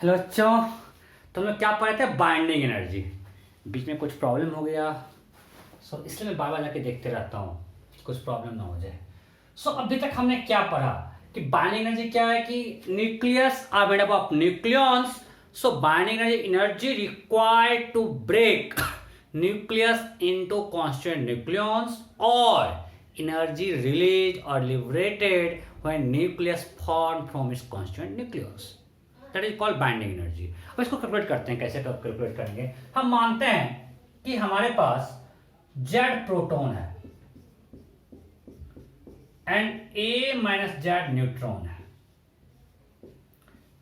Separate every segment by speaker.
Speaker 1: Hello बच्चों, तो हम लोग क्या पढ़े थे? Binding energy. बीच में कुछ प्रॉब्लम हो गया, इसलिए मैं बार बार जाके देखते रहता हूँ कुछ प्रॉब्लम ना हो जाए। अभी तक हमने क्या पढ़ा कि बाइंडिंग एनर्जी क्या है कि nucleus are made up of nucleons. Binding energy required to break nucleus into constant nucleons और energy released or liberated when nucleus formed from its constant nucleus. That is called binding energy. अब इसको calculate करते हैं। कैसे calculate करेंगे? हम मानते हैं कि हमारे पास Z प्रोटॉन है and A minus Z neutron है।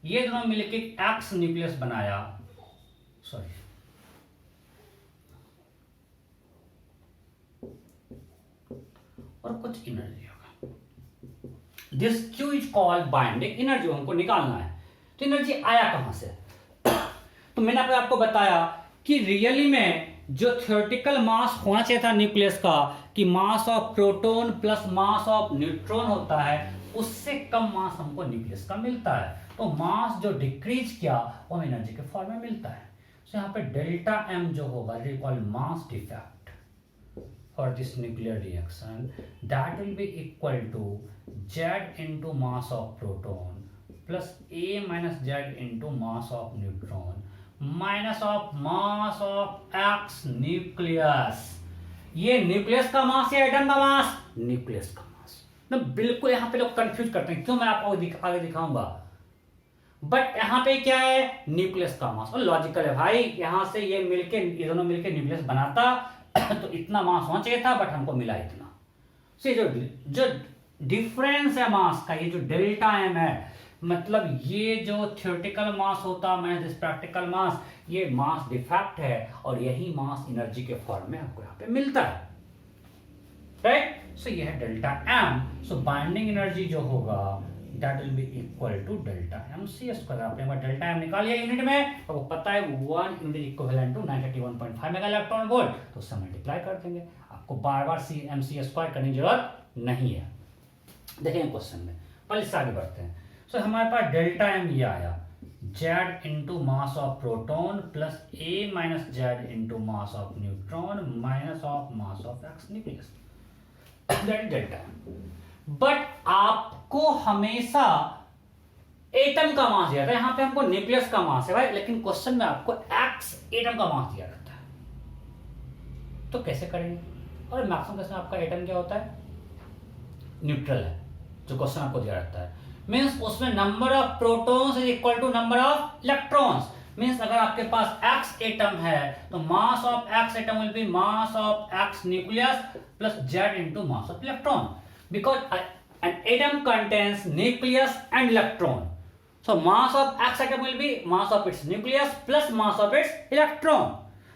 Speaker 1: ये दोनों मिलकर X न्यूक्लियस बनाया। सॉरी, और कुछ एनर्जी होगा। This Q is called binding energy. हमको निकालना है तो एनर्जी आया कहां से? तो मैंने आपको बताया कि रियली में जो थ्योरेटिकल मास होना चाहिए था न्यूक्लियस का कि मास of proton plus mass of neutron होता है, उससे कम मास हमको न्यूक्लियस का मिलता है। तो मास जो डिक्रीज किया वो एनर्जी के फॉर्म में मिलता है। तो यहाँ पे डेल्टा एम जो होगा it is called mass defect for this nuclear reaction, that will be equal to Z into mass of proton plus A minus Z into mass of neutron minus of mass of X nucleus। ये nucleus का मास या atom का मास? Nucleus का मास। ना बिल्कुल यहाँ पे लोग कंफ्यूज करते हैं, क्यों? मैं आपको आगे दिखाऊंगा। बट यहाँ पे क्या है? न्यूक्लियस का मास। और लॉजिकल है भाई, यहाँ से ये दोनों मिलके न्यूक्लियस बनाता तो इतना मास होना चाहिए था, बट हमको मिला इतना। से जो डिफरेंस है मास का, ये जो डेल्टा एम है, मतलब ये जो थ्योरेटिकल मास होता है दिस प्रैक्टिकल मास, ये मास डिफेक्ट है और यही मास एनर्जी के फॉर्म में आपको यहाँ पे मिलता है, राइट? सो ये है डेल्टा एम। सो बाइंडिंग एनर्जी जो होगा that will be equal to delta m c square. आपने एक बार डेल्टा एम निकाल लिया यूनिट में, तो वो पता है 1 unit equivalent to 931.5 mega electron volt, तो उससे मल्टीप्लाई कर देंगे। आपको बार बार एम सी स्क्वायर करने की जरूरत नहीं है। देखेंगे क्वेश्चन में, पहले इससे आगे बढ़ते हैं। हमारे पास डेल्टा एम ये आया Z into mass of proton plus A minus Z into mass of neutron minus of mass of X nucleus, that is delta M. But आपको हमेशा एटम का मास दिया था, यहां पे हमको न्यूक्लियस का मास है भाई, लेकिन क्वेश्चन में आपको एक्स एटम का मास दिया रहता है। तो कैसे करेंगे? और मैक्सिमम क्वेश्चन आपका एटम क्या होता है? न्यूट्रल है जो क्वेश्चन आपको दिया रहता है। मींस उसमें number of protons is equal to number of electrons. Means अगर आपके पास एक्स एटम है तो mass of X atom will be mass of X nucleus plus Z into mass of electron, because an atom contains nucleus and electron. So mass of X atom will be mass of its nucleus plus mass of its electron.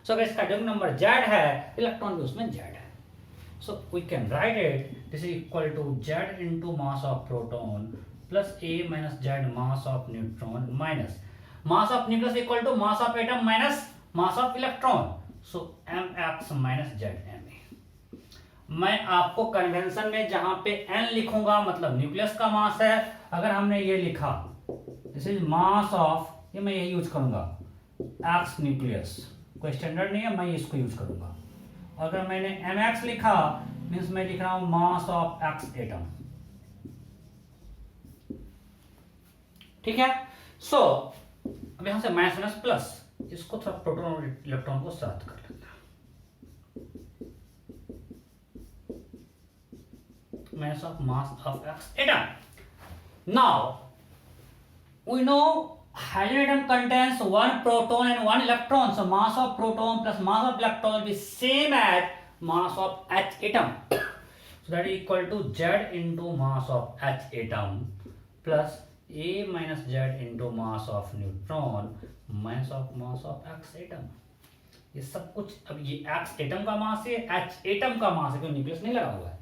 Speaker 1: So अगर इसका atomic number Z है, electron भी उसमें Z है। So we can write it, this is equal to Z into mass of proton plus A minus Z mass of neutron minus mass of nucleus equal to mass of atom minus mass of electron. So mx minus Zm। मैं आपको convention में जहां पे n लिखूंगा मतलब nucleus का मास है, अगर हमने ये लिखा दिस इज मास ऑफ, ये मैं यही यूज करूंगा एक्स न्यूक्लियस, कोई स्टैंडर्ड नहीं है, मैं इसको यूज करूंगा। अगर मैंने mx लिखा मींस मैं लिख रहा हूं मास ऑफ एक्स एटम, ठीक है? अब यहां से माइनस माइनस प्लस, इसको थोड़ा प्रोटॉन और इलेक्ट्रॉन को साथ कर लेते हैं। mass of mass of X atom. Now we know hydrogen atom contains one proton and one electron. So mass of proton plus mass of electron will be same as mass of H atom. So that is equal to Z into mass of H atom plus A minus Z into mass of neutron minus of mass of X atom. ये सब कुछ, अब ये X atom का मास है, H atom का मास है, क्योंकि न्यूक्लियस नहीं लगा हुआ है।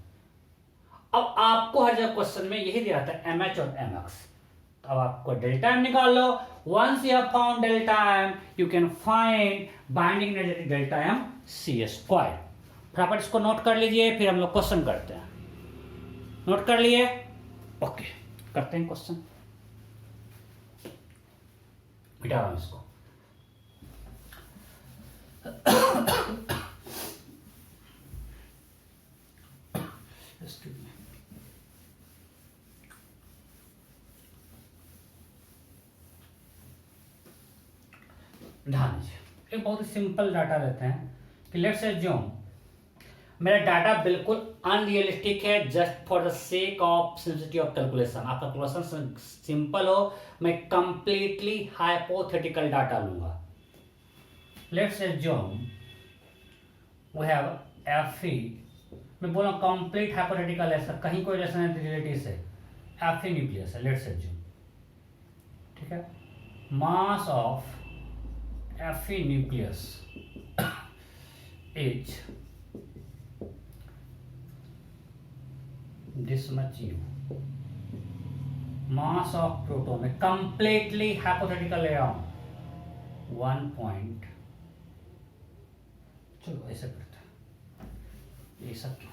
Speaker 1: अब आपको हर जगह क्वेश्चन में यही दिया था mh और mx, तो अब आपको डेल्टा एम निकाल लो। Once you have found delta M you can find binding energy delta M C square. फटाफट इसको नोट कर लीजिए, फिर हम लोग क्वेश्चन करते हैं। नोट कर लिए? ओके, करते हैं क्वेश्चन। मिटा रहा हूं इसको। ध्यान दीजिए, एक बहुत ही सिंपल डाटा लेते हैं कि लेट्स एज्यूम मेरा डाटा बिल्कुल अनरियलिस्टिक है, just for the sake of simplicity of calculation. आपका कैलकुलेशन सिंपल हो, मैं कंप्लीटली हाइपोथेटिकल डाटा लूंगा। Let's assume we have Fe, मैं बोला कंप्लीट हाइपोथेटिकल है सर, कहीं कोई रिलेशन है रिलेटिव से, Fe न्यूक्लियस है, लेट्स एज्यूम, ठीक है। Mass of Fe nucleus is this much U. Mass of proton में completely hypothetical ले रहा हूं 1 point, चलो ऐसे करते हैं, ये सब क्यों,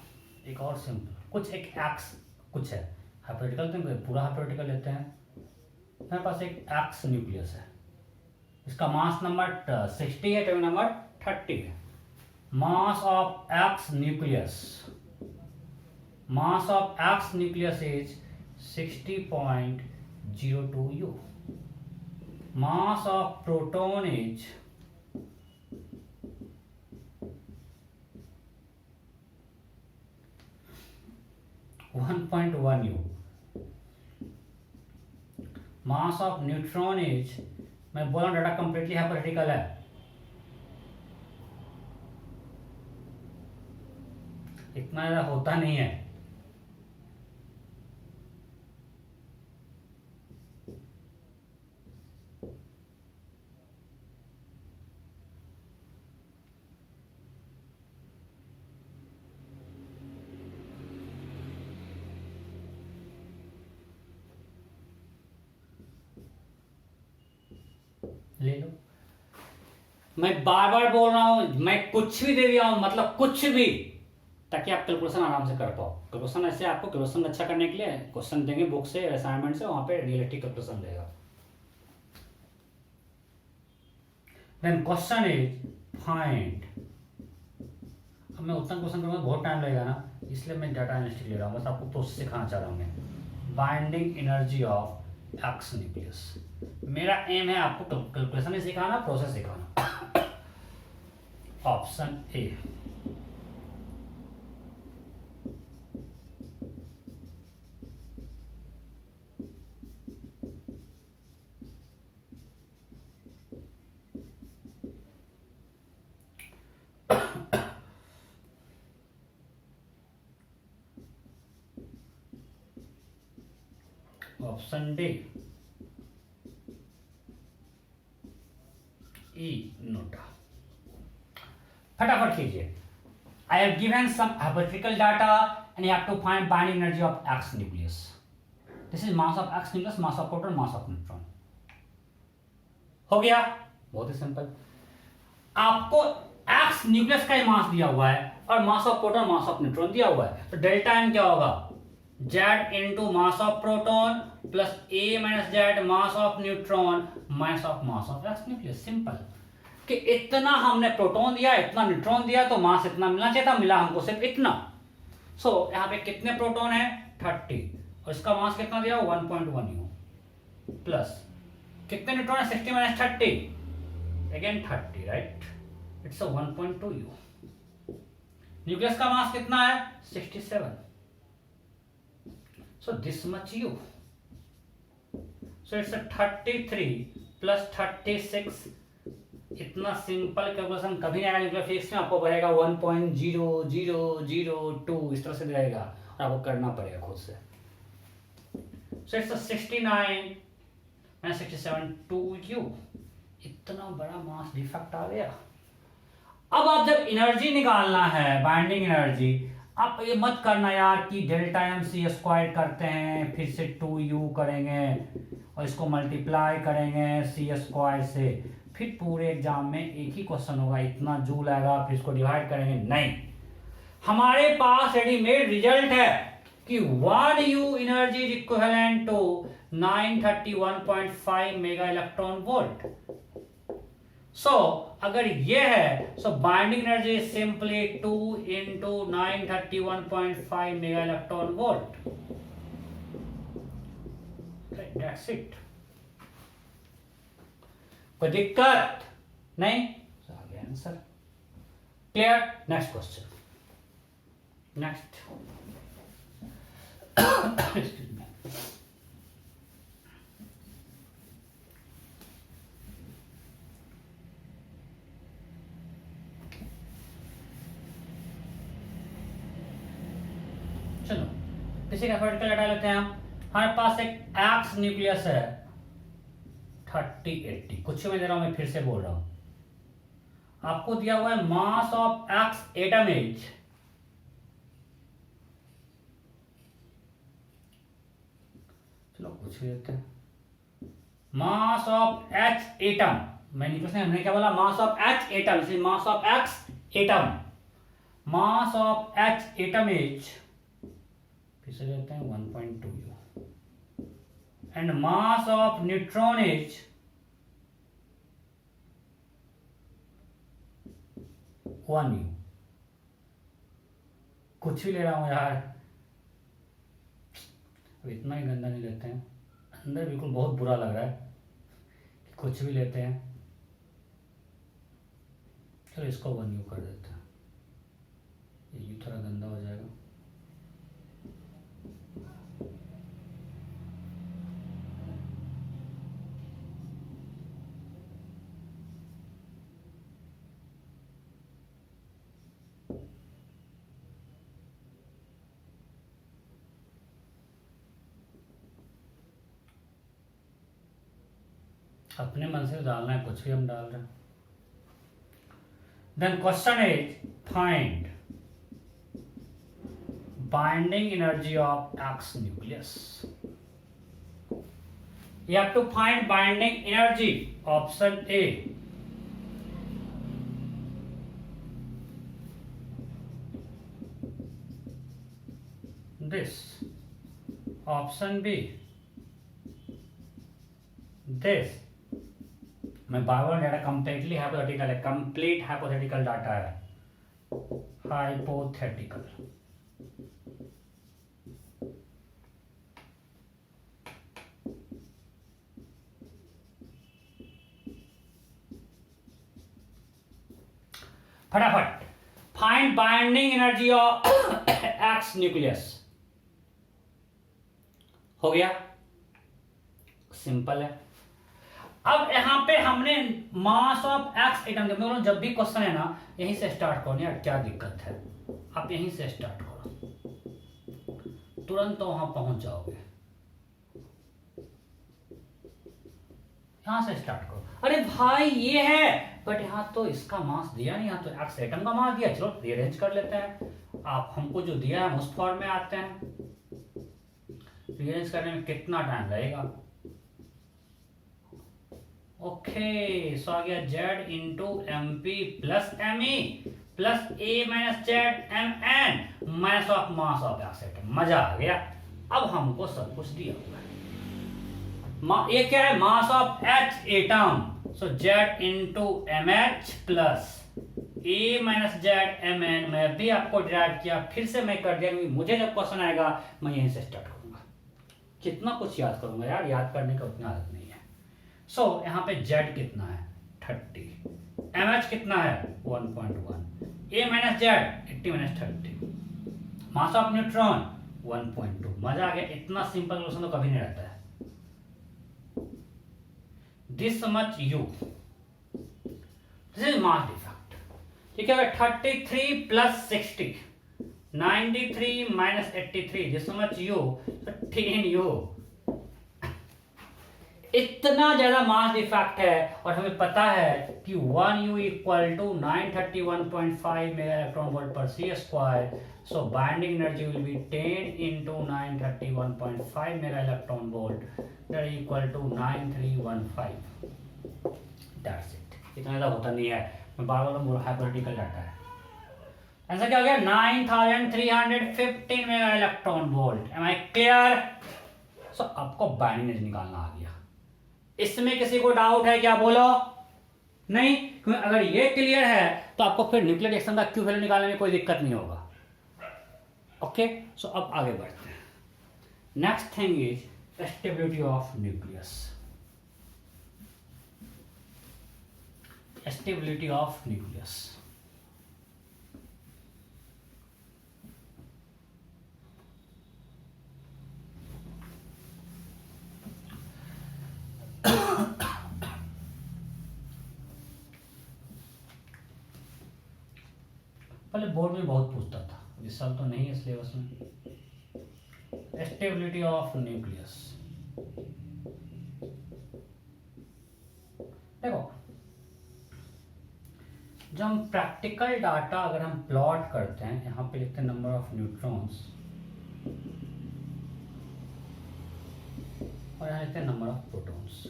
Speaker 1: एक और सिंपल कुछ एक एक्स कुछ है हाइपोथेटिकल, तो पूरा हाइपोथेटिकल लेते हैं। मेरे पास एक एक्स न्यूक्लियस है, इसका मास नंबर 60 है, एटॉमिक नंबर 30 है। Mass of X nucleus is 60.02 U. Mass of proton is 1.1 U. Mass of neutron is, मैं बोला डाटा कंप्लीटली हाइपोथेटिकल है, इतना ज्यादा होता नहीं है। ले लो, मैं बार बार बोल रहा हूं, मैं कुछ भी दे दिया हूं, मतलब कुछ भी, ताकि आप कैलकुलेशन आराम से कर पाओ। कैलकुलेशन ऐसे आपको कैलकुलेशन अच्छा करने के लिए क्वेश्चन देंगे बुक से, असाइनमेंट से, वहां पे रियलिस्टिक कैलकुलेशन देगा। देन क्वेश्चन इज फाइंड, अब मैं उतना क्वेश्चन करूंगा बहुत टाइम लगेगा ना, इसलिए मैं डाटा एनालिटिक्स ले रहा हूं, बस आपको प्रोसेस सिखाना चाह रहा हूं मैं। Binding energy of X nucleus, मेरा एम है आपको कैलकुलेशन ही सिखाना, प्रोसेस सिखाना। Option A, option D E NOTA. फटाफट कीजिए, I have given some hypothetical data and you have to find binding energy of X nucleus. This is mass of X nucleus, mass of proton, mass of neutron. हो गया, बहुत ही simple. आपको X nucleus का ही mass दिया हुआ है और मास of proton, mass of neutron दिया हुआ है, तो डेल्टा एन क्या होगा, Z into mass of proton plus A minus Z mass of neutron mass of X nucleus। Simple कि इतना हमने प्रोटॉन दिया, इतना न्यूट्रॉन दिया, तो मास इतना मिलना चाहिए था, मिला हमको सिर्फ इतना। सो यहाँ पे कितने प्रोटॉन है 30, और इसका मास कितना दिया 1.1 U, प्लस कितने न्यूट्रॉन है 60 minus 30 again 30, right, it's 1.2 U। Nucleus का मास कितना है 67, so this much U, so it's a 33 plus 36। इतना सिंपल कैलकुलेशन कभी नहीं आएगा न्यूक्लियर फिजिक्स में, आपको बढ़ेगा 1.0002 इस तरह से रहेगा और आपको करना पड़ेगा खुद से। so it's a 69 minus 67 2U। इतना बड़ा मास डिफेक्ट आ गया। अब आप जब एनर्जी निकालना है, बाइंडिंग एनर्जी, आप ये मत करना यार कि डेल्टा एम सी स्क्वायर करते हैं, फिर से 2U करेंगे और इसको मल्टीप्लाई करेंगे सी स्क्वायर से, फिर पूरे एग्जाम में एक ही क्वेश्चन होगा, इतना जूल आएगा, फिर इसको डिवाइड करेंगे। नहीं, हमारे पास रेडीमेड रिजल्ट है कि 1U energy is equivalent to 931.5 mega electron volt. So अगर ये है, so binding energy is simply 2 into 931.5 mega electron volt. That's it. कोई दिक्कत नहीं? आगे answer clear. Next question, next चलो किसी का वर्टिकल डाटा लेते हैं हम। हमारे पास एक एक्स न्यूक्लियस है 3080, कुछ मैं दे रहा हूं, मैं फिर से बोल रहा हूं। आपको दिया हुआ है mass of X atom is, चलो कुछ भी देते हैं, मास ऑफ एच एटम। हमने क्या बोला? मास ऑफ एच एटम, इसलिए मास of X atom, mass of H atom is, फिर से लेते हैं 1.2 u, and mass of neutron is 1 u। कुछ भी ले रहा हूं यार, अब इतना ही गंदा नहीं लेते हैं, अंदर बिल्कुल बहुत बुरा लग रहा है। कुछ भी लेते हैं, चलो इसको 1 u कर देते हैं, ये थोड़ा गंदा हो जाएगा। अपने मन से डालना है, कुछ भी हम डाल रहे हैं। Then question is find binding energy of X nucleus. You have to find binding energy. Option A. This. Option B. This. मैं बार बार डाटा कंप्लीटली हाइपोथेटिकल है, कंप्लीट हाइपोथेटिकल डाटा है, हाइपोथेटिकल। फटाफट find binding energy of X nucleus. हो गया, simple है। अब यहां पे हमने मास ऑफ एक्स एटम, जब भी क्वेश्चन है ना यहीं से स्टार्ट करो यार, क्या दिक्कत है? आप यहीं से स्टार्ट करो, तुरंत तो वहां पहुंच जाओगे। यहां से स्टार्ट करो। अरे भाई ये है, बट यहाँ तो इसका मास दिया नहीं, यहाँ तो एक्स एटम का मास दिया, चलो रीअरेंज कर लेते हैं। आप हमको जो दिया है उस फॉर्म में आते हैं, रीअरेंज करने में कितना टाइम लगेगा? ओके, सो आ गया Z into M P plus M E plus A minus Z M N minus of mass of X atom. मजा आ गया। अब हमको सब कुछ दिया हुआ है। ये क्या है? Mass of H atom, so Z into M H plus A minus Z M N. मैं भी आपको डिराइव किया, फिर से मैं कर दिया, मुझे जब क्वेश्चन आएगा मैं यहीं से स्टार्ट करूंगा। कितना कुछ याद करूंगा यार, याद करने का उतना आदत नहीं है। सो यहाँ पे Z कितना है? 30, MH कितना है? 1.1, A minus Z 80 minus 30, mass of neutron 1.2। मजा आ गया। इतना सिंपल क्वेश्चन तो कभी नहीं रहता है। This much U, this is mass defect. ठीक है, 33 plus 60, 93 minus 83, this much U, 10U। इतना ज्यादा मास डिफेक्ट है, और हमें पता है कि 1U equal to 931.5 mega electron volt per C square. So binding energy will be 10 into 931.5 mega electron volt, that equal to 9315। दैट्स इट। इतना ज्यादा होता नहीं है, मैं बार बार हाइपोथेटिकल डाटा है। आंसर क्या हो गया? 9315 mega electron volt. Am I clear? So आपको बाइंडिंग एनर्जी निकालना आ गया। इसमें किसी को डाउट है क्या, बोलो? नहीं, क्योंकि अगर ये क्लियर है तो आपको फिर न्यूक्लियर रिएक्शन का क्यू वैल्यू निकालने में कोई दिक्कत नहीं होगा। ओके, सो अब आगे बढ़ते हैं। Next thing is stability of nucleus. Stability of nucleus. पहले बोर्ड में बहुत पूछता था, इस साल तो नहीं है सिलेबस में। Stability of nucleus. देखो, जब हम प्रैक्टिकल डाटा अगर हम प्लॉट करते हैं, यहां पे लिखते हैं नंबर ऑफ न्यूट्रॉन्स और यहां लिखते हैं number of protons,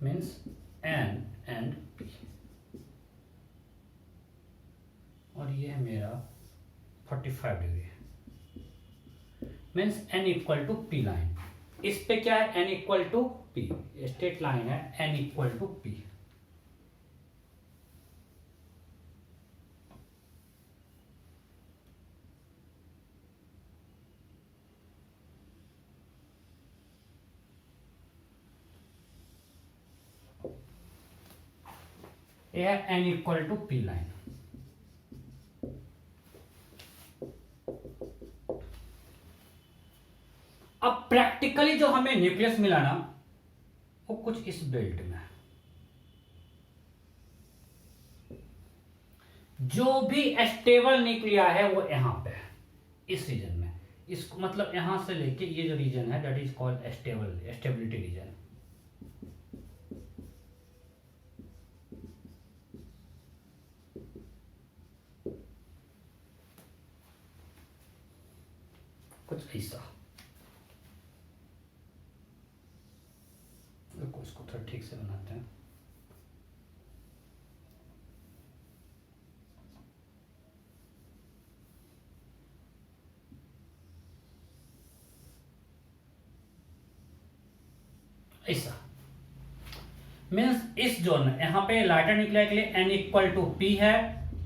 Speaker 1: means N and P, और ये है मेरा 45 degree, means N equal to P line. इस पे क्या है, N equal to P, straight line है, एन इक्वल टू पी। यह है N equal to P line. अब प्रैक्टिकली जो हमें न्यूक्लियस मिला ना, वो कुछ इस बेल्ट में है। जो भी स्टेबल न्यूक्लिया है वो यहां पे है, इस रीजन में। इसको मतलब यहां से लेके ये जो रीजन है, that is called stability region. कुछ ऐसा, इसको थोड़ा ठीक से बनाते हैं। ऐसा मीन्स इस जोन में यहाँ पे लाइटर न्यूक्लियाई के लिए एन इक्वल टू पी है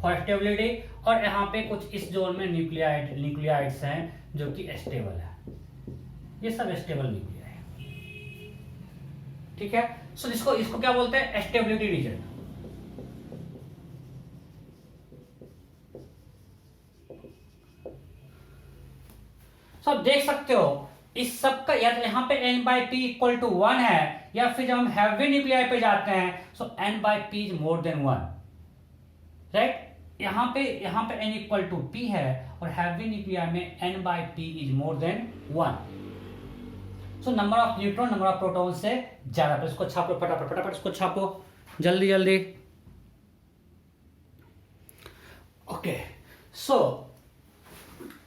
Speaker 1: फॉर स्टेबिलिटी, और यहाँ पे कुछ इस जोन में न्यूक्लियाइड्स हैं जो कि स्टेबल है। ये सब स्टेबल न्यूक्लिया है, ठीक है। सो इसको क्या बोलते हैं, स्टेबिलिटी रीजन। सो देख सकते हो इस सब का, या तो यहाँ पे n by P equal to 1 है, या फिर जब हम हैवी न्यूक्लियाई पे जाते हैं सो n by P is more than 1, right. यहाँ पे n इक्वल टू पी है, और हैवी न्यूक्लियाई में n by P is more than 1। So number of neutron number of proton से ज्यादा। तो इसको छापो फटाफट फटाफट, इसको छापो जल्दी जल्दी। ओके, सो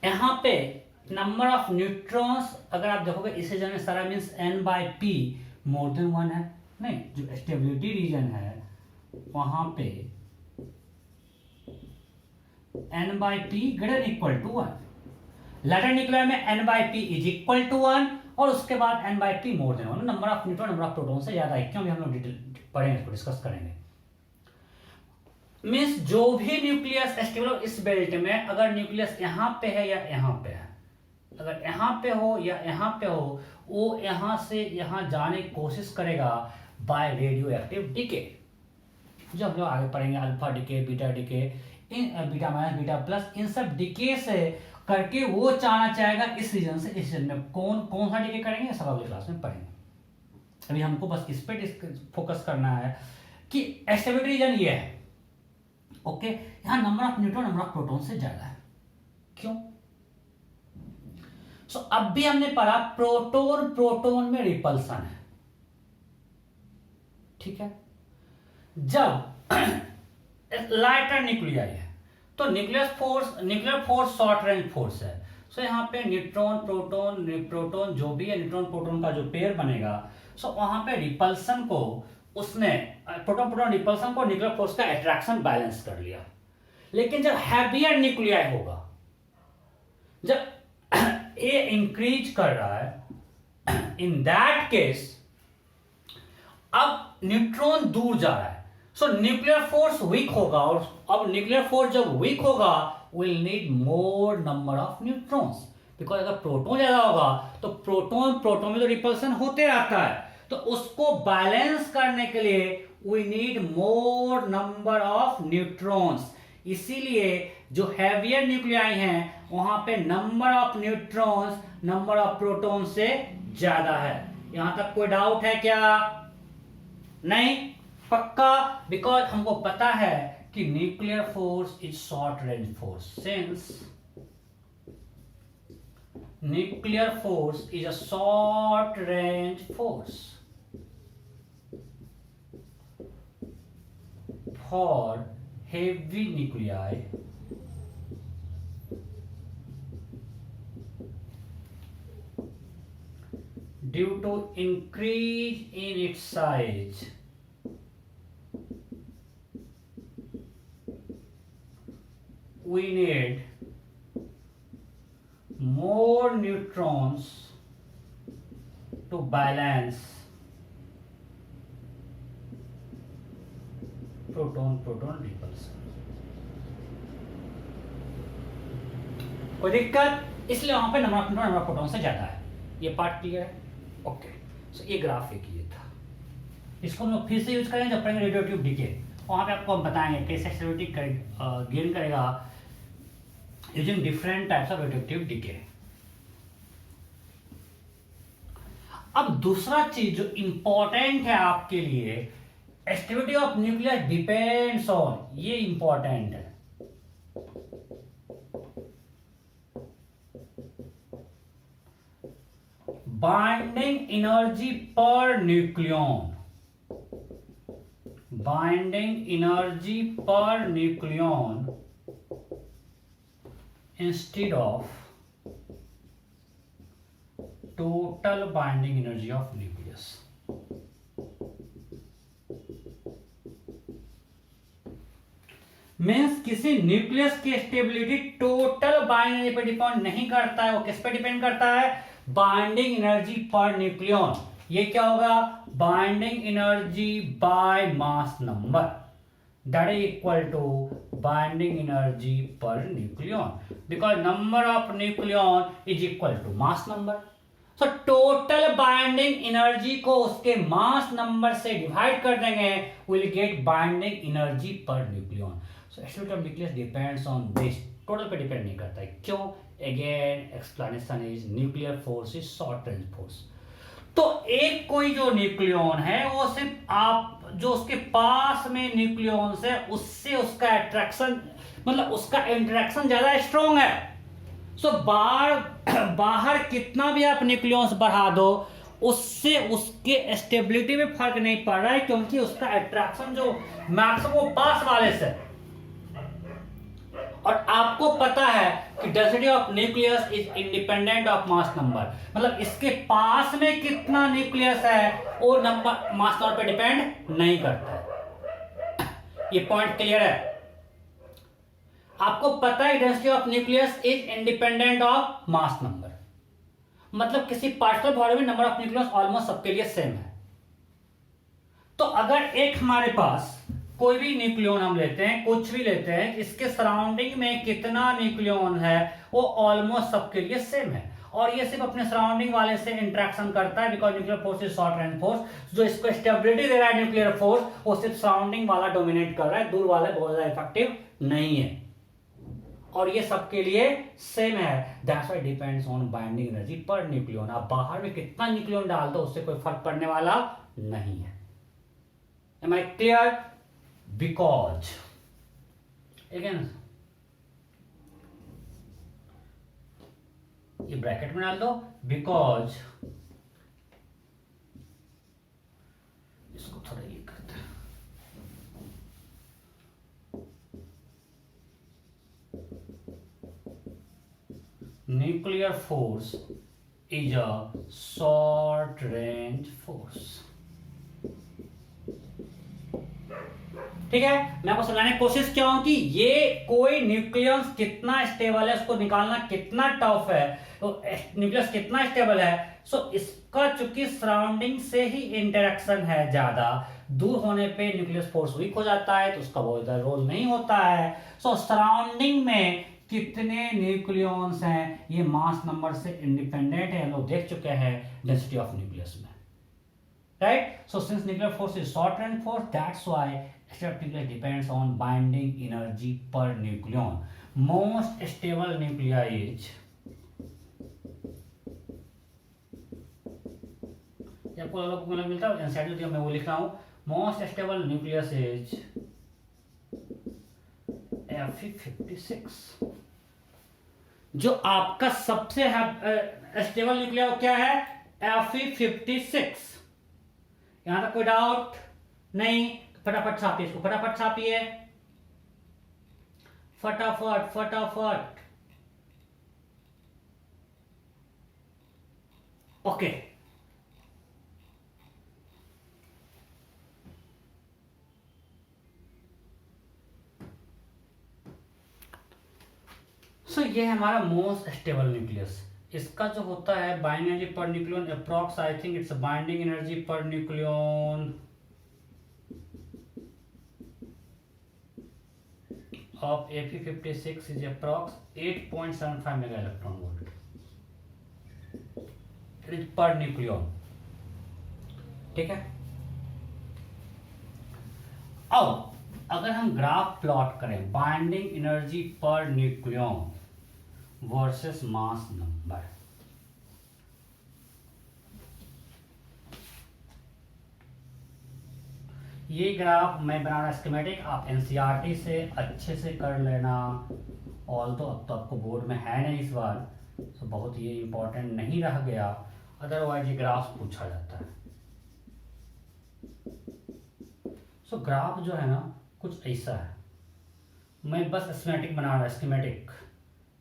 Speaker 1: यहाँ पे नंबर ऑफ न्यूट्रॉन्स अगर आप देखोगे इस रीजन में सारा means n by P more than 1 है। नहीं, जो स्टेबिलिटी रीजन है वहां पे n by P greater equal to 1। Later nuclear में n by P is equal to 1, और उसके बाद n by P more than 1। Number of neutron number of proton से ज्यादा है। क्यों, भी हम लोग डिटेल पढ़ेंगे, इसको डिस्कस करेंगे। मीन्स जो भी न्यूक्लियस स्टेबल इस बेल्ट में, अगर न्यूक्लियस यहां पे है या यहां पे है, अगर यहां पे हो या यहां पे हो, वो यहां से यहां जाने की कोशिश करेगा बाय रेडियो एक्टिव डिके, जो हम लोग आगे पढ़ेंगे। अल्फा डिके, बीटा डिके, इन बीटा माइनस बीटा प्लस, इन सब डिके से करके वो जाना चाहेगा इस रीजन से इस रीजन में। कौन सा डिके करेंगे सब अगले क्लास में पढ़ेंगे। अभी हमको बस इस पे फोकस करना है कि स्टेबिलिटी रीजन ये है। ओके, यहां number of neutron number of proton से ज्यादा है। क्यों? सो अब भी हमने पढ़ा प्रोटोन में रिपल्सन है, ठीक है। जब लाइटर न्यूक्लियाई है तो nuclear force short range force है। सो यहाँ पे न्यूट्रॉन प्रोटॉन जो भी है, न्यूट्रॉन प्रोटॉन का जो पेयर बनेगा, सो वहां पे रिपल्सन को उसने प्रोटॉन रिपल्सन को न्यूक्लियर फोर्स का अट्रैक्शन बैलेंस कर लिया। लेकिन जब हैवियर न्यूक्लियाई होगा ए इंक्रीज कर रहा है, इन दैट केस अब न्यूट्रॉन दूर जा रहा है, सो न्यूक्लियर फोर्स वीक होगा, और अब न्यूक्लियर फोर्स जब वीक होगा will need more number of neutrons, because अगर प्रोटॉन ज्यादा होगा तो प्रोटॉन में तो रिपल्सन होते रहता है, तो उसको बैलेंस करने के लिए we need more number of neutrons. इसीलिए जो हैवियर न्यूक्लियाई हैं वहां पे number of neutrons number of proton से ज्यादा है। यहां तक कोई डाउट है क्या? नहीं, पक्का, बिकॉज हमको पता है कि nuclear force is short range force, since nuclear force is a short range force for heavy nuclei due to increase in its size we need more neutrons to balance proton repulsion. कोई दिक्कत? इसलिए वहां पे number of proton से ज्यादा है। ये part clear है? ओके, सो ये ग्राफिक ये था, इसको हम लोग फिर से यूज करेंगे जब पढ़ेंगे रेडियोएक्टिव डीके, वहां पे आपको हम बताएंगे कैसे एक्टिविटी गेन करेगा using different types of radioactive decay. अब दूसरा चीज जो इंपॉर्टेंट है आपके लिए, activity of nucleus depends on, ये इंपॉर्टेंट है, binding energy per nucleon, binding energy per nucleon instead of total binding energy of nucleus. Means किसी न्यूक्लियस की स्टेबिलिटी टोटल बाइंडिंग एनर्जी पर डिपेंड नहीं करता है, वो किस पे डिपेंड करता है? Binding energy per nucleon. ये क्या होगा? Binding energy by mass number, that is equal to binding energy per nucleon, because number of nucleon is equal to mass number. So total binding energy को उसके mass number से divide कर देंगे, will get binding energy per nucleon. So activity of nucleus depends on this, total पे depend नहीं करता है। क्यों? Again explanation is nuclear force is short range force. तो एक कोई जो न्यूक्लियन है वो सिर्फ आप जो उसके पास में न्यूक्लियन है उससे उसका अट्रैक्शन मतलब उसका इंटरेक्शन ज्यादा स्ट्रॉन्ग है। सो बाहर कितना भी आप न्यूक्लियस बढ़ा दो उससे उसके स्टेबिलिटी में फर्क नहीं पड़ रहा है, क्योंकि उसका अट्रैक्शन जो मैक्सिमम पास वाले से। और आपको पता है कि density of nucleus is independent of mass number, मतलब इसके पास में कितना न्यूक्लियस है वो नंबर मास नंबर पे डिपेंड नहीं करता है। ये पॉइंट क्लियर है? आपको पता है density of nucleus is independent of mass number, मतलब किसी पार्टिकुलर बॉडी में नंबर ऑफ न्यूक्लियस ऑलमोस्ट सबके लिए सेम है। तो अगर एक हमारे पास कोई भी न्यूक्लियन हम लेते हैं, कुछ भी लेते हैं, इसके सराउंडिंग में कितना न्यूक्लियन है वो ऑलमोस्ट सबके लिए सेम है, और ये सिर्फ अपने सराउंडिंग वाले से इंटरेक्शन करता है, because nuclear force is short range force. जो इसको स्टेबिलिटी दे रहा है न्यूक्लियर फोर्स वो सिर्फ सराउंडिंग वाला डोमिनेट कर रहा है, दूर वाले बहुत ज्यादा इफेक्टिव नहीं है, और ये सबके लिए सेम है। That's why depends on binding energy per nucleon. आप बाहर में कितना न्यूक्लियन डाल दो उससे कोई फर्क पड़ने वाला नहीं है। Am I clear? Because again ये ब्रैकेट में डाल दो, बिकॉज इसको थोड़ा ये करते हैं, nuclear force is a short range force. ठीक है, मैं आपको समझाने की कोशिश किया हूं कि ये कोई न्यूक्लियस कितना स्टेबल है उसको निकालना कितना टफ है, तो न्यूक्लियस कितना स्टेबल है, सो इसका चूंकि सराउंडिंग से ही इंटरेक्शन है ज्यादा, दूर होने पे न्यूक्लियस फोर्स वीक हो जाता है तो उसका बहुत ज्यादा रोल नहीं होता है। सो सराउंडिंग में कितने न्यूक्लियॉन्स हैं ये मास नंबर से इंडिपेंडेंट है, हम लोग देख चुके हैं डेंसिटी ऑफ न्यूक्लियस में, right. So since nuclear force is short range force, that's why state nucleus depends on binding energy per nucleon. Most stable nuclear is, आपको अलग मतलब मिलता है एनसीईआरटी मैं वो लिख रहा हूं, most stable nucleus is Fe56। जो आपका सबसे स्टेबल न्यूक्लियर क्या है, Fe56। यहां तक कोई डाउट नहीं, फटाफट छापिए इसको, फटाफट छापिए, फटाफट फटाफट। ओके, सो ये है हमारा मोस्ट स्टेबल न्यूक्लियस। इसका जो होता है binding energy per nucleon approx, I think it's binding energy per nucleon of Fe56 is approx 8.75 mega electron volt, it is per nucleon, ठीक है। अब अगर हम ग्राफ प्लॉट करें binding energy per nucleon versus mass number, ये graph मैं बना रहा स्कीमेटिक, आप एनसीईआरटी से अच्छे से कर लेना। ऑल तो अब तो आपको बोर्ड में है नहीं इस बार, तो बहुत ये इंपॉर्टेंट नहीं रह गया, अदरवाइज ये ग्राफ पूछा जाता है। सो ग्राफ जो है ना कुछ ऐसा है, मैं बस स्कीमेटिक बना रहा स्कीमेटिक,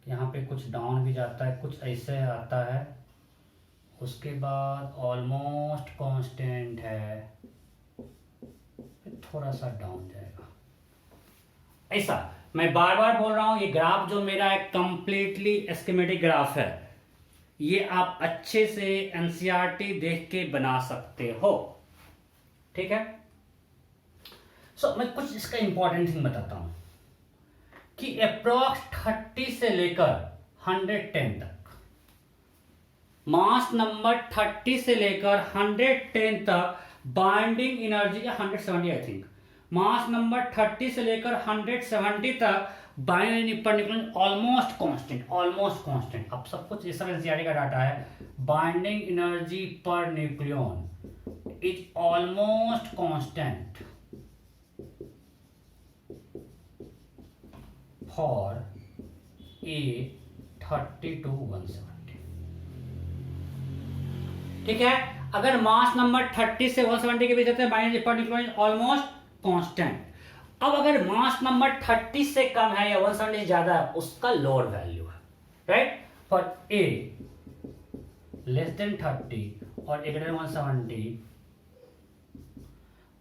Speaker 1: यहाँ पे कुछ डाउन भी जाता है, कुछ ऐसे आता है, उसके बाद ऑलमोस्ट कांस्टेंट है, थोड़ा सा डाउन जाएगा, ऐसा। मैं बार बार बोल रहा हूं ये ग्राफ जो मेरा है कंप्लीटली स्कीमेटिक ग्राफ है, ये आप अच्छे से एनसीईआरटी देख के बना सकते हो, ठीक है। सो मैं कुछ इसका इंपॉर्टेंट थिंग बताता हूं कि अप्रॉक्स 30 से लेकर 110 तक, मास नंबर 30 से लेकर 110 तक binding energy, 170 I think, mass number 30 से लेकर 170 तक binding energy per nucleon almost constant, almost constant. अब सब कुछ इस तरह एनसीईआरटी का डाटा है, binding energy per nucleon is almost constant for A30 to 170, ठीक है। अगर मास नंबर 30 से 170 के बीच रहते हैं binding per nucleon almost constant. अब अगर मास नंबर 30 से कम है या 170 से ज्यादा है उसका लोअर वैल्यू है, right. For A less than 30 और greater 170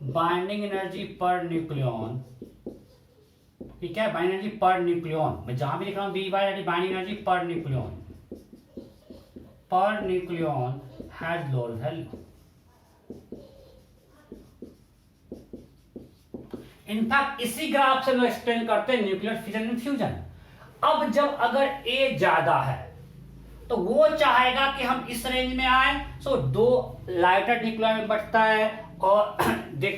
Speaker 1: binding energy per nucleon, ठीक है, बाइंडिंग एनर्जी पर न्यूक्लियन, मैं जहां भी लिख रहा हूं B Y binding energy per nucleon has lower value. In fact इसी ग्राफ से लोग एक्सप्लेन करते हैं न्यूक्लियर फिजन एंड फ्यूजन। अब जब अगर ए ज्यादा है तो वो चाहेगा कि हम इस रेंज में आए, सो दो लाइटर न्यूक्लियर में बढ़ता है और they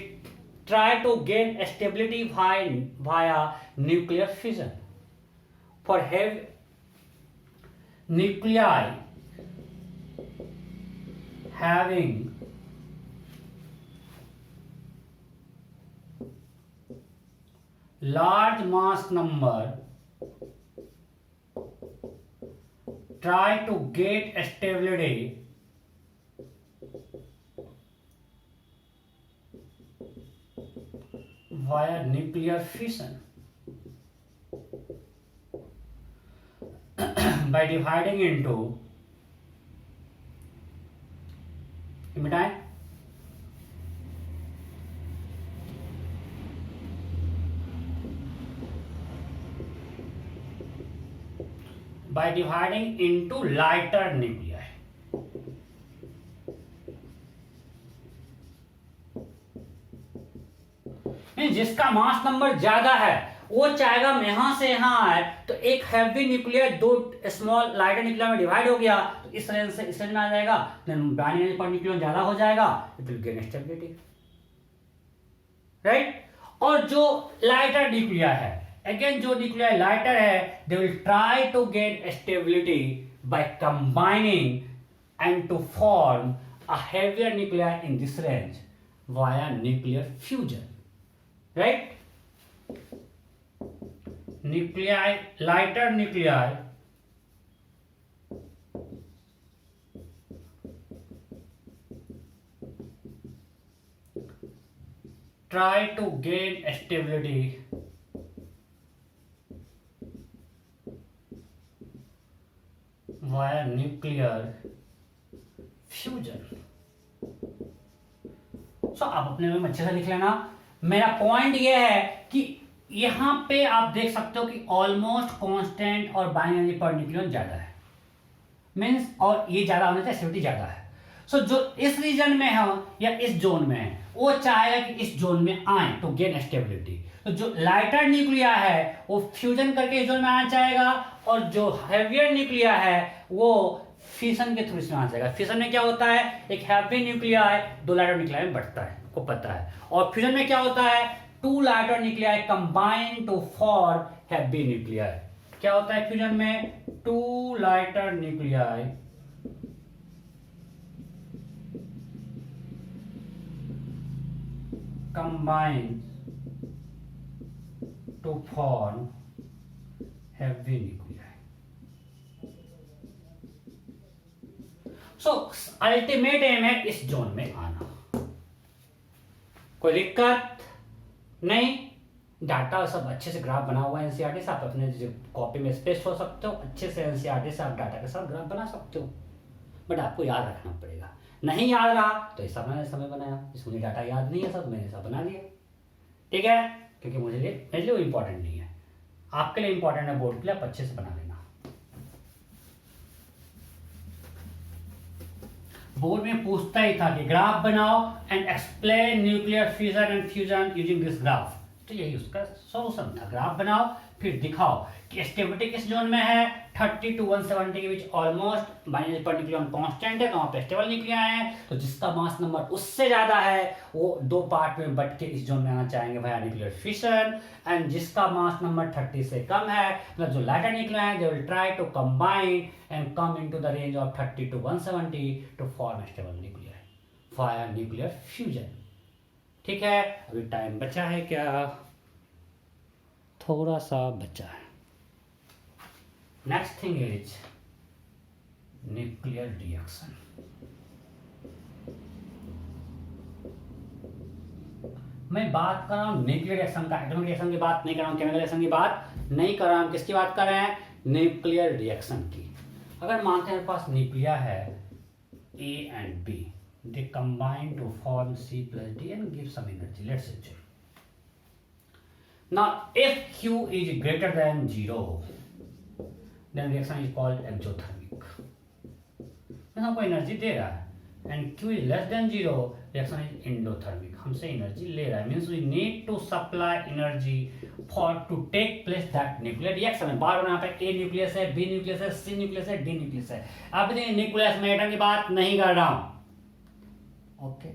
Speaker 1: try to gain stability via nuclear fission. For have nuclei having large mass number try to get stability via nuclear fission by dividing into, मिटाएं, by dividing into lighter nuclei. जिसका mass number ज्यादा है वो चाहेगा यहां से यहां आए, तो एक हैवी न्यूक्लियर दो स्मॉल लाइटर न्यूक्लियर में डिवाइड हो गया, तो इस रेंज से इस रेंज में आ जाएगा, बाइंडिंग एनर्जी पर न्यूक्लियन ज्यादा हो जाएगा, it will gain stability, right. और जो लाइटर न्यूक्लियर है, अगेन जो न्यूक्लियर लाइटर है, they will try to gain stability by combining and to form a heavier nuclear in this range via nuclear fusion, right. nuclei, lighter nuclei try to gain stability via nuclear fusion. आप अपने में अच्छे से लिख लेना। मेरा point यह है कि यहां पे आप देख सकते हो कि ऑलमोस्ट कांस्टेंट और बाइंडिंग एनर्जी पर न्यूक्लियन ज्यादा है, मींस और ये ज्यादा होने से एसिडिटी ज्यादा है। सो जो इस रीजन में है या इस जोन में है वो चाहेगा कि इस जोन में आए टू गेन स्टेबिलिटी। तो जो लाइटर न्यूक्लिया है वो फ्यूजन करके इस जोन में आना चाहेगा, और जो हैवियर न्यूक्लिया है वो फिशन के थ्रू इसमें आ जाएगा। फिशन में क्या होता है, एक हैवी न्यूक्लियाई दो लाइटर न्यूक्लियाई में बढ़ता है, को पता है। और फ्यूजन में क्या होता है, two lighter nuclei combine to form heavy nuclei. क्या होता है फ्यूजन में, two lighter nuclei combine to form heavy nuclei. So ultimate aim है इस जोन में आना। कोई दिक्कत नहीं, डाटा सब अच्छे से ग्राफ बना हुआ है एनसीईआरटी से, आप अपने कॉपी में स्पेस हो सकते हो, अच्छे से एनसीईआरटी से आप डाटा के साथ ग्राफ बना सकते हो, बट आपको याद रखना पड़ेगा। नहीं याद रहा तो ऐसा मैंने समय बनाया, जिस मुझे डाटा याद नहीं है सब मैंने ऐसा बना दिया, ठीक है, क्योंकि मेरे लिए वो इंपॉर्टेंट नहीं है, आपके लिए इंपॉर्टेंट है, बोर्ड के लिए आप अच्छे से बना लेना। बोर्ड में पूछता ही था कि ग्राफ बनाओ and explain nuclear fission and fusion using this graph, तो यही उसका सॉल्यूशन था। ग्राफ बनाओ फिर दिखाओ कि स्टेबिलिटी किस जोन में है, 30 to 170 के बीच ऑलमोस्ट बाइनरी पर न्यूक्लियन कांस्टेंट है, वहां पे स्टेबल न्यूक्लिया है, तो जिसका मास नंबर उससे ज्यादा है वो दो पार्ट में बट के इस जोन में आना चाहेंगे भाई न्यूक्लियर फिशन, एंड जिसका मास नंबर 30 से कम है, मतलब जो लाइटर न्यूक्लिया है, they will try to combine and come into the range of 30 to 170 to form stable nuclear via nuclear fusion. ठीक है, अभी टाइम बचा है क्या, थोड़ा सा बचा है। Next thing is nuclear reaction. मैं बात कर रहा हूं न्यूक्लियर रिएक्शन का, एटॉमिक रिएक्शन की बात नहीं कर रहा हूं, केमिकल रिएक्शन की बात नहीं कर रहा हूं, किसकी बात कर रहे हैं, न्यूक्लियर रिएक्शन की। अगर मानते हैं मेरे पास न्यूक्लिया है A and B, they combine to form C+D and give some energy, let's say. Now if Q is greater than 0, then reaction is called exothermic, हमको एनर्जी दे रहा है, and Q is less than 0, reaction is endothermic, हमसे energy ले रहा है, means we need to supply energy for to take place that nuclear reaction। बार बार यहाँ पे A nucleus है, B न्यूक्लियस है, C न्यूक्लियस है, D न्यूक्लियस है। अब न्यूक्लियस में एटम की बात नहीं कर रहा हूं, ओके।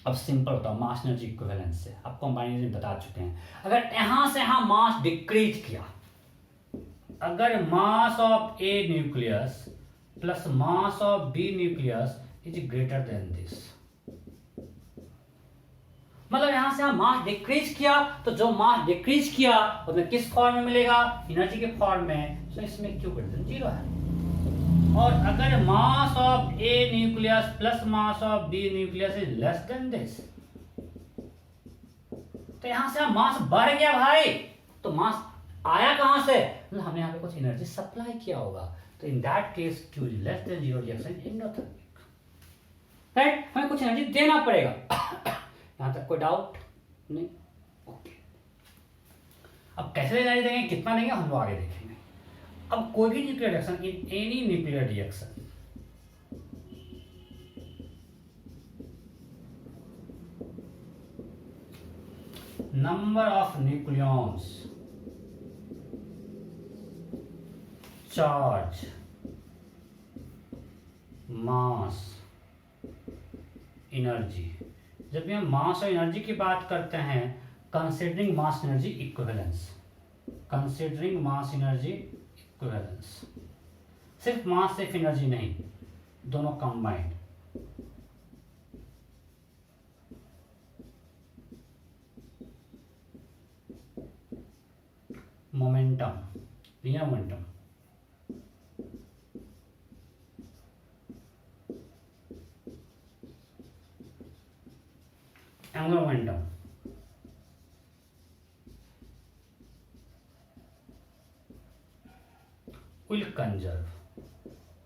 Speaker 1: अब सिंपल होता है मास एनर्जी इक्विवेलेंस से, आपको कंबाइनेशन बता चुके हैं। अगर यहां से यहां मास डिक्रीज किया, अगर mass of A nucleus plus mass of B nucleus is greater than this, मतलब यहां से मास डिक्रीज किया, तो जो मास डिक्रीज किया उसमें किस फॉर्म में मिलेगा, एनर्जी के फॉर्म में, तो इसमें क्यू ग्रेटर देन 0 है। और अगर mass of A nucleus plus mass of B nucleus is less than this, तो यहां से मास बढ़ गया भाई, तो मास आया कहां से, मतलब हमने यहां पे कुछ एनर्जी सप्लाई किया होगा, तो in that case Q is less then 0, reaction endothermic, right, हमें कुछ एनर्जी देना पड़ेगा। यहां तक कोई डाउट नहीं, ओके। अब कैसे एनर्जी देंगे, कितना देंगे, हम लोग आगे देखेंगे। अब कोई भी nuclear reaction, in any nuclear reaction, number of nucleons, charge, mass, energy. जब भी हम मास और एनर्जी की बात करते हैं, considering mass energy equivalence, considering mass energy equivalence, सिर्फ मास सिर्फ एनर्जी नहीं, दोनों combined. Momentum, linear momentum, angular momentum, will conserve,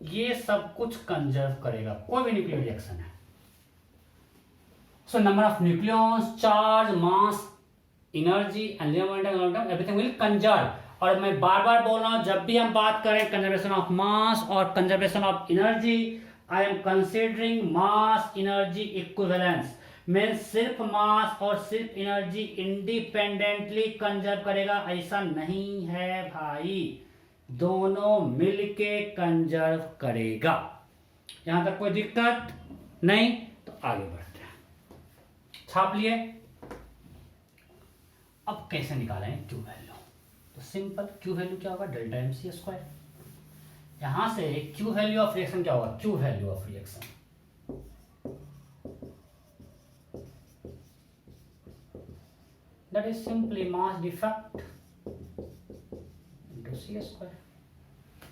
Speaker 1: ये सब कुछ कंजर्व करेगा कोई भी न्यूक्लियर रिएक्शन है। So number of nucleons, charge, mass, energy and linear momentum, everything will conserve. और मैं बार बार बोल रहा हूं, जब भी हम बात करें कंजर्वेशन ऑफ मास और conservation of energy, I am considering mass energy equivalence. मैं सिर्फ मास और सिर्फ एनर्जी इंडिपेंडेंटली कंजर्व करेगा, ऐसा नहीं है भाई, दोनों मिलके कंजर्व करेगा। यहां तक कोई दिक्कत नहीं? तो आगे बढ़ते हैं। छाप लिए? अब कैसे निकालें क्यू वैल्यू? तो सिंपल, क्यू वैल्यू क्या होगा? Delta M C square. यहां से क्यू वैल्यू ऑफ रिएक्शन क्या होगा? Q value of reaction that is simply mass defect into c square।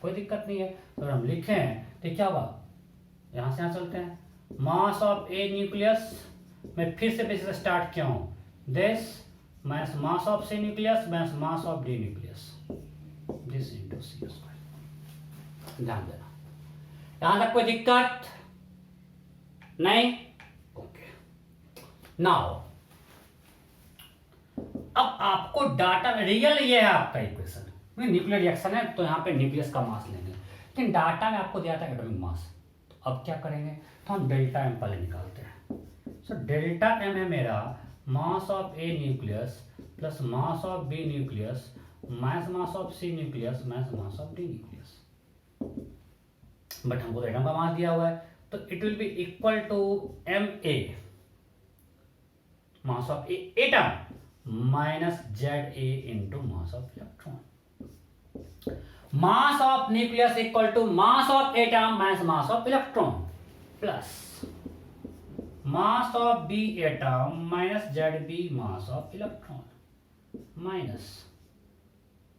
Speaker 1: कोई दिक्कत नहीं है। तो हम लिखें तो क्या होगा? यहां से यहां चलते हैं, मास ऑफ ए न्यूक्लियस, मैं फिर से बेसिस स्टार्ट किया हूं, this minus mass of C nucleus minus mass of D nucleus, this into C square. ध्यान देना, यहां तक कोई दिक्कत नहीं? ओके, नाउ अब आपको डाटा, रियल ये है आपका इक्वेशन, न्यूक्लियर रिएक्शन है तो यहाँ पे न्यूक्लियस का मास लेंगे, लेकिन डाटा में आपको दिया था एटॉमिक मास। तो अब क्या करेंगे? तो हम डेल्टा एम पहले निकालते हैं। सो डेल्टा एम है मेरा mass of A nucleus plus mass of B nucleus minus mass of C nucleus minus mass of D nucleus. But हमको तो एटम का मास दिया हुआ है, तो it will be equal to M A mass of A atom minus ZA into mass of electron. Mass of nucleus equal to mass of atom minus mass of electron plus mass of B atom minus ZB mass of electron minus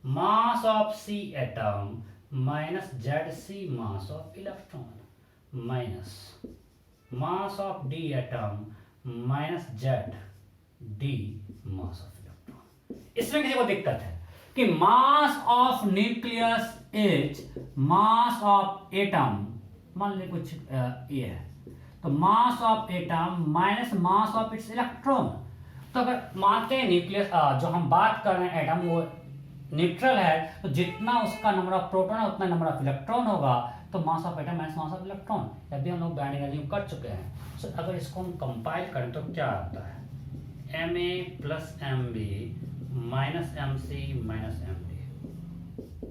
Speaker 1: mass of C atom minus ZC mass of electron minus mass of D atom minus ZD mass of electron. इसमें किसी को दिक्कत है कि mass of nucleus is mass of atom, मान ली कुछ ये है, तो mass of atom minus mass of its electron. तो अगर मानते हैं न्यूक्लियस जो हम बात कर रहे हैं एटम वो न्यूट्रल है, तो जितना उसका नंबर ऑफ प्रोटॉन है उतना नंबर ऑफ इलेक्ट्रॉन होगा, तो mass of atom minus mass of electron. अभी हम लोग बैंड एनर्जी कर चुके हैं। सो अगर इसको हम कंपाइल करें तो क्या आता है? M A plus M B minus M C minus M D,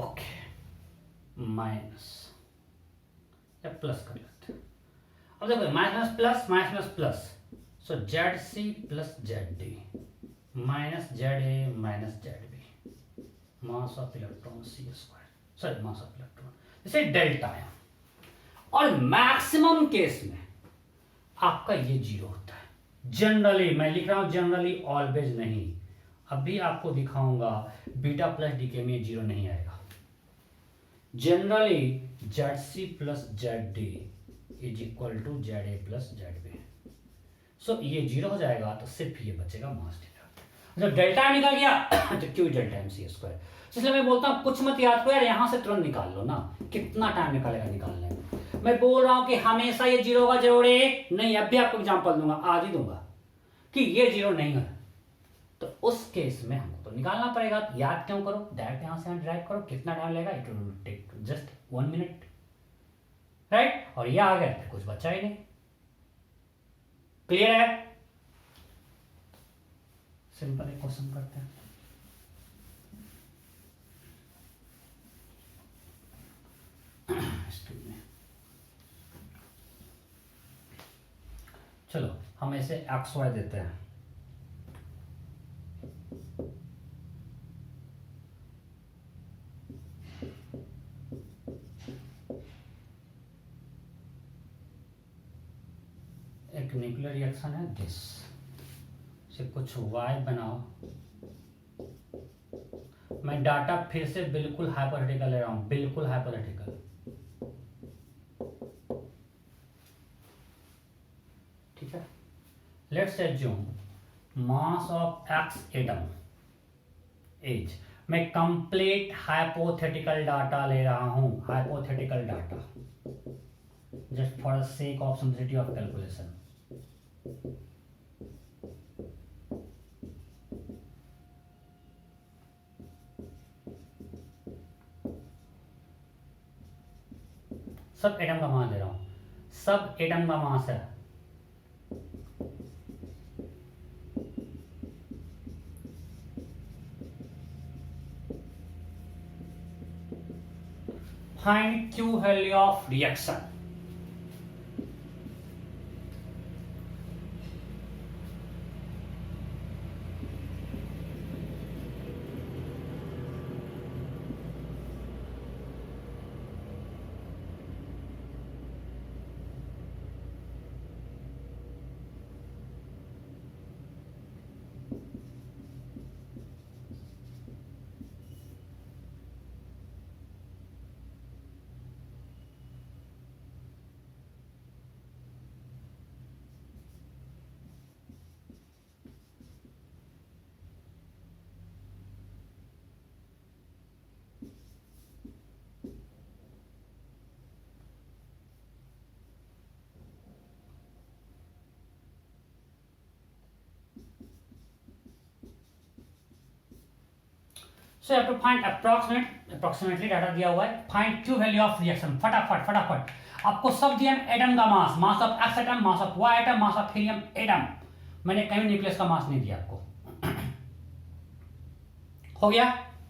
Speaker 1: okay, minus या प्लस कर लेते हैं। अब देखो minus plus minus plus, so Z C plus Z D minus Z A minus Z B, mass of electron C square, sorry mass of electron, जैसे delta है। और maximum case में आपका ये जीरो होता है। जनरली मैं लिख रहा हूं, जनरली ऑलवेज नहीं। अभी आपको दिखाऊंगा बीटा प्लस डीके में जीरो नहीं आएगा। Generally Z C plus Z D is equal to Z A plus Z B. So ये जीरो हो जाएगा तो सिर्फ ये बचेगा मास डेल्टा। जब डेल्टा निकल गया तो Q delta M C square. इसलिए मैं बोलता हूं कुछ मत याद करो यार, यहां से तुरंत निकाल लो ना, कितना टाइम निकालेगा निकालने में। मैं बोल रहा हूं कि हमेशा ये जीरो का जरूरी नहीं। अब भी आपको एग्जांपल दूंगा, आज ही दूंगा कि ये जीरो नहीं है, तो उस केस में हमको तो निकालना पड़ेगा। तो याद क्यों करो, डायरेक्ट यहाँ से यहाँ ड्राइव करो, कितना टाइम लगेगा, it will take just 1 minute, right. और ये आ गया तो कुछ बचा ही नहीं। क्लियर है? सिंपल एक क्वेश्चन करते हैं। चलो हम इसे एक्स वाई देते हैं। एक न्यूक्लियर रिएक्शन है दिस, से कुछ वाई बनाओ। मैं डाटा फिर से बिल्कुल हाइपोथेटिकल ले रहा हूं, बिल्कुल हाइपोथेटिकल। ठीक है, let's assume mass of X atom as. मैं कंप्लीट हाइपोथेटिकल डाटा ले रहा हूं, hypothetical data, just for the sake of simplicity of calculation. सब एटम का मास दे रहा हूं, सब एटम का मास है। Find Q value of reaction. So you have to find approximately data दिया हुआ है। Find Q value of reaction, फटाफट फटाफट। आपको सब दिया है, एटम का mass, mass of X atom, mass of Y atom, mass of helium atom. मैंने कहीं न्यूक्लियस का मास नहीं दिया आपको। हो गया?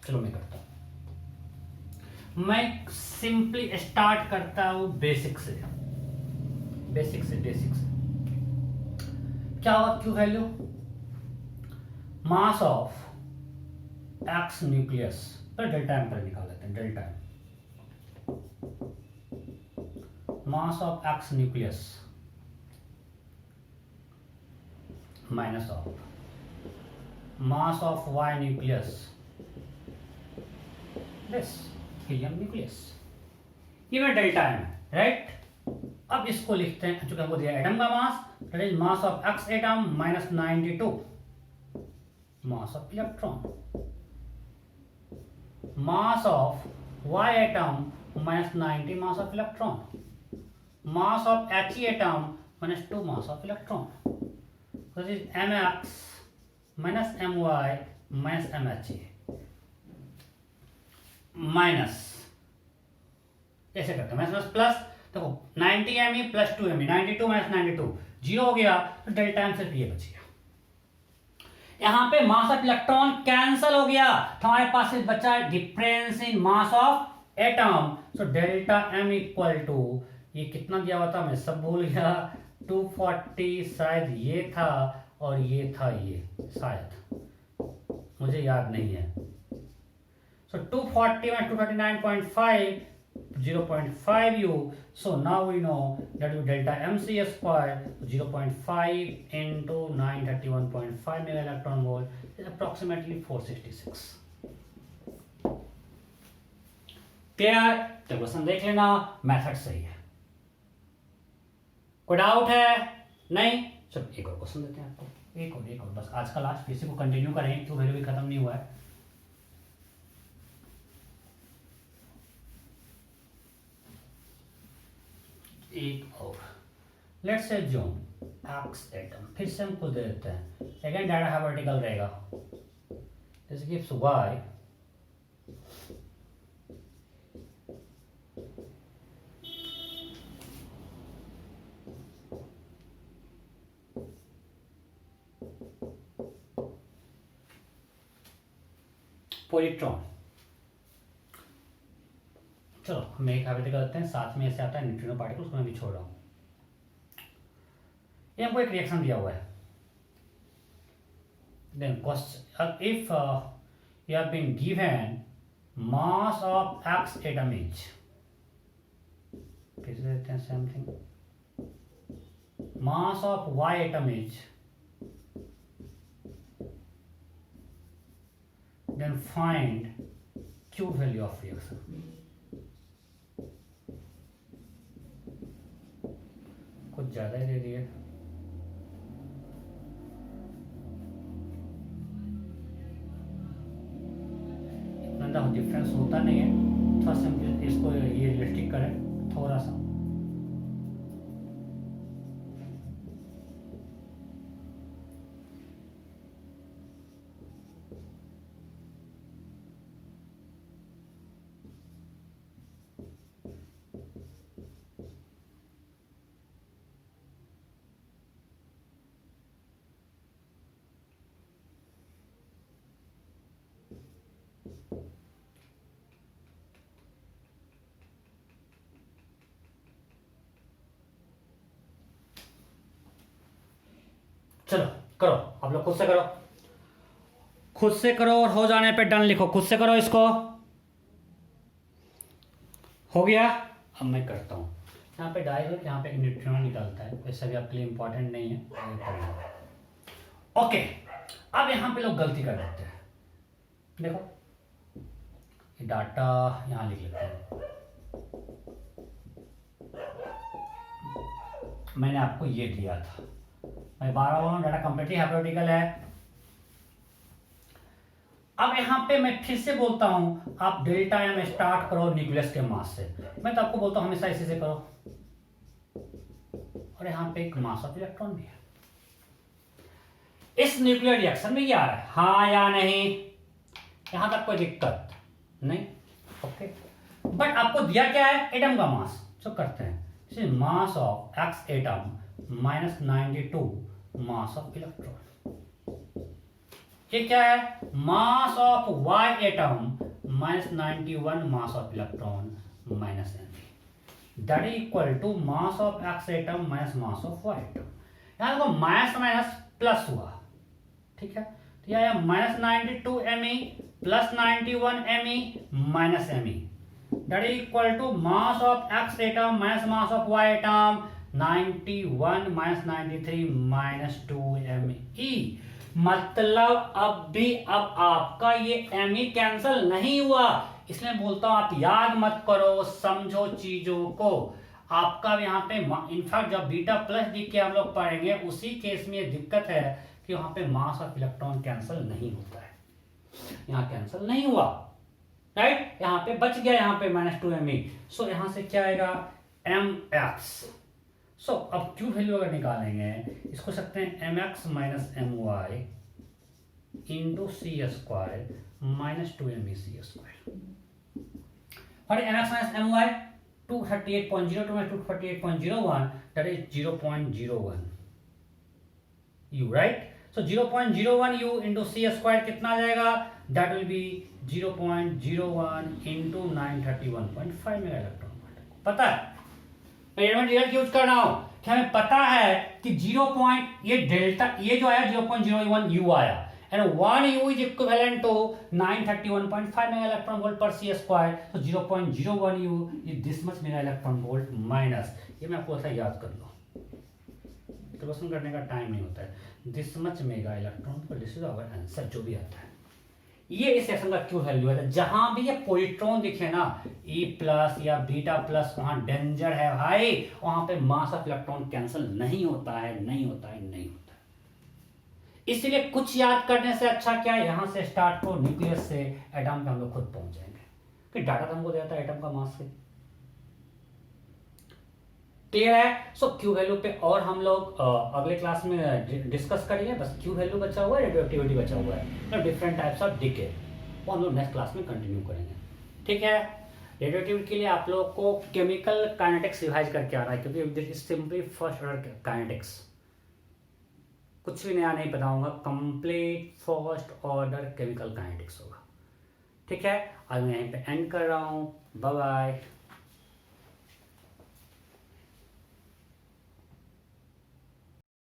Speaker 1: चलो मैं करता हूं। मैं सिंपली स्टार्ट करता हूं बेसिक से, बेसिक से, बेसिक से। क्या हुआ Q value? Mass of X nucleus पर डेल्टा एम पर निकाल लेते हैं। Delta M mass of X nucleus minus of mass of Y nucleus this helium nucleus. ये मैं डेल्टा एम, राइट। अब इसको लिखते हैं, चूंकि हमको दिया एटम का mass, that is mass of X atom minus 92 mass of electron, mass of y atom minus 90 mass of electron, mass of He atom minus 2 mass of electron. This is mx minus my minus mhe minus, ऐसे करते हैं minus plus. देखो 90 me plus 2 me, 92 minus 92 zero हो गया, तो delta M सिर्फ ये बच गया। यहां पे मास ऑफ इलेक्ट्रॉन कैंसल हो गया, तो हमारे पास सिर्फ बचा difference in mass of atom. So delta M equal to, ये कितना दिया हुआ था मैं सब भूल गया, 240 शायद ये था, और ये था ये शायद, मुझे याद नहीं है। सो 240 में 239.5 0.5 u. So now we know that delta mc square 0.5 into 931.5 mega electron volt is approximately 466. Clear? तो क्वेश्चन देख लेना, मेथड सही है। कोई डाउट है? नहीं? चलो एक और क्वेश्चन देते हैं आपको, एक और बस आज का लास्ट, फिर से को कंटिन्यू करें, क्यों वैल्यू भी खत्म नहीं हुआ है। एक और लेट्स एज्यूम एक्स एटम, फिर से हम खुद दे देते हैं, अगेन डाटा हाइपोथेटिकल रहेगा। this gives y पोलिट्रॉन। चलो हम एक हाइपोथेटिकल करते हैं, साथ में ऐसे आता है न्यूट्रिनो पार्टिकल, उसको मैं भी छोड़ रहा हूँ। ये हमको एक रिएक्शन दिया हुआ है। Then if you have been given mass of x atom each, फिर से देते हैं same thing, mass of y atom each, then find Q value of reaction। कुछ ज्यादा ही दे दिए। डिफरेंस होता नहीं है, थोड़ा सिंपल इसको ये रिलेटिव करें थोड़ा सा। चलो करो, आप लोग खुद से करो, खुद से करो और हो जाने पे डन लिखो। खुद से करो इसको। हो गया? अब मैं करता हूँ। यहाँ पे डाई यहाँ पे न्यूट्रॉन निकलता है, वैसे भी आपके लिए इंपॉर्टेंट नहीं है। ओके, अब यहाँ पे लोग गलती कर देते हैं। देखो ये डाटा यहाँ लिख लेते हैं। मैंने आपको ये दिया था, मैं बार बार डाटा कंप्लीटली हाइपोथेटिकल है। अब यहाँ पे मैं फिर से बोलता हूं, आप डेल्टा एम स्टार्ट करो न्यूक्लियस के मास से। मैं तो आपको बोलता हूं हमेशा इसी से करो। और यहाँ पे एक मास ऑफ इलेक्ट्रॉन भी है। इस न्यूक्लियर रिएक्शन में ये आ रहा है, हाँ या नहीं? यहां तक कोई दिक्कत नहीं? ओके, बट आपको दिया क्या है? एटम का मास। जो करते हैं, mass of X atom minus 92 mass of electron. ये क्या है? Mass of Y atom minus 91 mass of electron minus M, that is equal to mass of X atom minus mass of Y atom. यहां देखो minus minus plus हुआ, ठीक है? तो यह minus 92 M E plus 91 M E minus M E, that is equal to mass of X atom minus mass of Y atom 91 minus 93 minus 2 M E. मतलब अब आपका ये एमई कैंसिल नहीं हुआ, इसलिए बोलता हूं आप याद मत करो, समझो चीजों को। आपका यहाँ पे इनफैक्ट जब बीटा प्लस डी के हम लोग पढ़ेंगे उसी केस में ये दिक्कत है कि वहां पे मास ऑफ इलेक्ट्रॉन कैंसिल नहीं होता है। यहाँ कैंसिल नहीं हुआ, राइट? यहाँ पे बच गया, यहाँ पे माइनस 2 एमई। सो यहाँ से क्या आएगा? M x. सो अब क्यू वैल्यू अगर निकालेंगे, इसको सकते हैं M X minus M Y into C square minus 2 M E C square. और M X minus M Y 238.02 में 238.01, that is 0.01 u, right? So 0.01 u into C square कितना आ जाएगा? That will be 0.01 into 931.5 mega electron volt. पता है मैं element result use कर रहा हूं कि हमें पता है कि ये डेल्टा ये जो आया 0.01 u आया, and 1 u is equivalent to 931.5 mega electron volt per C square. तो 0.01 u is this much mega electron volt minus, ये मैं आपको ऐसा याद कर लो, क्वेश्चन करने का टाइम नहीं होता है। This much mega electron volt, this is our answer, जो भी आता है। ये इस सेक्शन का क्यू वैल्यू है। जहां भी ये पॉजिट्रॉन दिखे ना, ई प्लस या बीटा प्लस, वहां डेंजर है भाई, वहां पे मास ऑफ इलेक्ट्रॉन कैंसिल नहीं होता है, नहीं होता है, नहीं होता है। इसलिए कुछ याद करने से अच्छा क्या है, यहां से स्टार्ट करो, न्यूक्लियस से एटम पे हम लोग खुद पहुंच जाएंगे। कि डाटा तो हमको देता है एटम का मास से। क्लियर है? सो क्यू वैल्यू पे और हम लोग अगले क्लास में डिस्कस करेंगे। बस क्यू वैल्यू बचा हुआ है, रेडियोएक्टिविटी बचा हुआ है, डिफरेंट टाइप्स ऑफ डिके, वो हम लोग नेक्स्ट क्लास में कंटिन्यू करेंगे। ठीक है? रेडियोएक्टिविटी के लिए आप लोग को केमिकल काइनेटिक्स रिवाइज करके आना है, क्योंकि this is simply first order kinetics, कुछ भी नया नहीं बताऊंगा, complete first order chemical kinetics होगा। ठीक है? आज मैं यहीं पे एंड कर रहा हूँ। Bye bye.